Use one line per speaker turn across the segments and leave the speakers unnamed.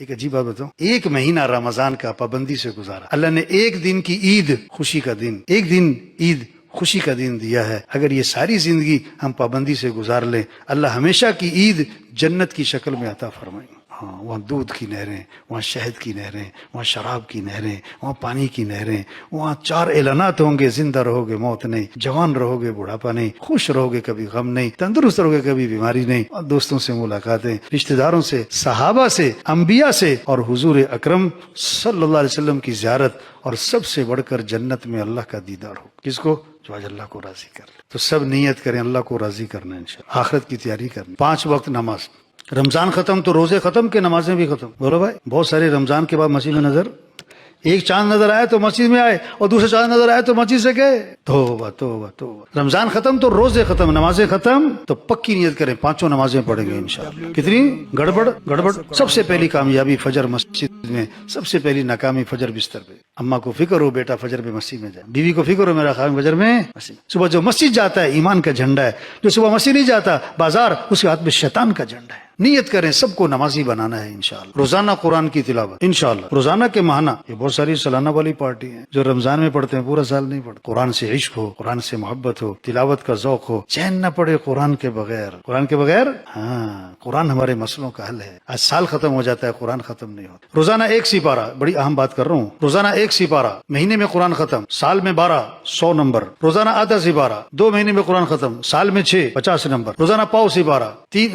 ایک عجیب بات بتاؤں، ایک مہینہ رمضان کا پابندی سے گزارا، اللہ نے ایک دن کی عید خوشی کا دن، ایک دن عید خوشی کا دن دیا ہے. اگر یہ ساری زندگی ہم پابندی سے گزار لیں، اللہ ہمیشہ کی عید جنت کی شکل میں عطا فرمائیں. ہاں، وہاں دودھ کی نہریں، وہاں شہد کی نہریں، وہاں شراب کی نہریں، وہاں پانی کی نہریں، وہاں 4 اعلانات ہوں گے: زندہ رہو گے موت نہیں، جوان رہو گے بڑھاپا نہیں، خوش رہو گے کبھی غم نہیں، تندرست رہو گے کبھی بیماری نہیں. اور دوستوں سے ملاقاتیں، رشتہ داروں سے، صحابہ سے، انبیاء سے، اور حضور اکرم صلی اللہ علیہ وسلم کی زیارت، اور سب سے بڑھ کر جنت میں اللہ کا دیدار ہو. کس کو؟ جو آج اللہ کو راضی کر لے. تو سب نیت کریں اللہ کو راضی کرنا، انشاءاللہ آخرت کی تیاری کرنی. 5 وقت نماز. رمضان ختم تو روزے ختم کہ نمازیں بھی ختم؟ بولو بھائی. بہت سارے رمضان کے بعد مسجد میں نظر، ایک چاند نظر آئے تو مسجد میں آئے، اور دوسرے چاند نظر آئے تو مسجد سے گئے. توبہ توبہ توبہ. رمضان ختم تو روزے ختم، نمازیں ختم. تو پکی نیت کریں 5 نمازیں پڑھیں گے انشاءاللہ. کتنی گڑبڑ. سب سے پہلی کامیابی فجر مسجد میں، سب سے پہلی ناکامی فجر بستر پہ. اماں کو فکر ہو بیٹا فجر میں مسجد میں جائے، بیوی کو فکر ہو میرا خاوند فجر میں مسجد. صبح جو مسجد جاتا ہے ایمان کا جھنڈا ہے، جو صبح مسجد نہیں جاتا بازار، اس کے ہاتھ میں شیطان کا جھنڈا ہے. نیت کریں سب کو نمازی بنانا ہے انشاءاللہ. روزانہ قرآن کی تلاوت انشاءاللہ. روزانہ کے ماہانہ. یہ بہت ساری سالانہ والی پارٹی ہیں جو رمضان میں پڑھتے ہیں، پورا سال نہیں پڑھتے. قرآن سے عشق ہو، قرآن سے محبت ہو، تلاوت کا ذوق ہو، چین نہ پڑے قرآن کے بغیر. قرآن کے بغیر ہاں، قرآن ہمارے مسئلوں کا حل ہے. آج سال ختم ہو جاتا ہے، قرآن ختم نہیں ہوتا. روزانہ 1 سپارہ، بڑی اہم بات کر رہا ہوں. روزانہ 1 سپارہ، مہینے میں قرآن ختم، سال میں 12، 100 نمبر. روزانہ آدھا سپارہ، 2 مہینے میں قرآن ختم، سال میں 6، 50 نمبر. روزانہ پاؤ سپارہ،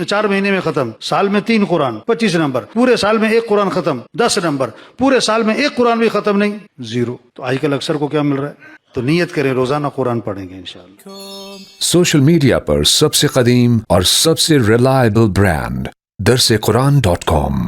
4 مہینے میں ختم، سال میں 3 قرآن، 25 نمبر. پورے سال میں 1 قرآن ختم، 10 نمبر. پورے سال میں 1 قرآن بھی ختم نہیں، 0. تو آج کل اکثر کو کیا مل رہا ہے؟ تو نیت کریں روزانہ قرآن پڑھیں گے انشاءاللہ.
سوشل میڈیا پر سب سے قدیم اور سب سے ریلائبل برانڈ درسقرآن.com